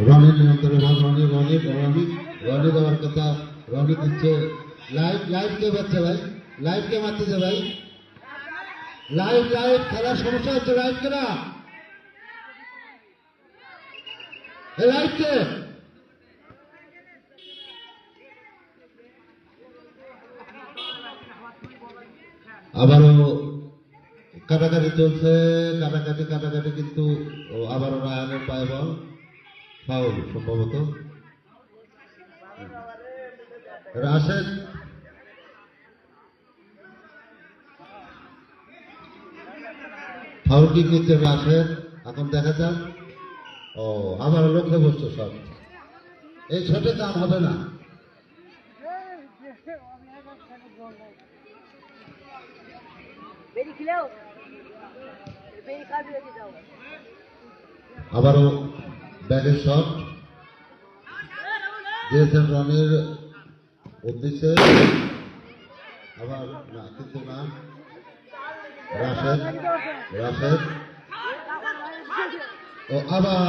রনির নিয়ন্ত্রণে রনি দেওয়ার কথা। রনি দিচ্ছে লাইভ কে বাচ্চা ভাই, লাইভ কে মারতেছে ভাই, লাইভ খেলার সমস্যা হচ্ছে, লাইভ কে না লাইভ কে। আবারও কাটাকাটি চলছে, কাটাকাটি কিন্তু আবারও রায়ানের পায়ে বল, ফাউল সম্ভবত। রাশেদ ফাউল কিক নিচ্ছে রাশেদ, এখন দেখা যাক। ও আবার লক্ষ্য বসছে সব, এই ছোটে কাম হবে না। আবারও ব্যাটের শট দিয়েছেন রনির উদ্দেশ্যে, আবার না, কিন্তু না। রাশেদ ও আবার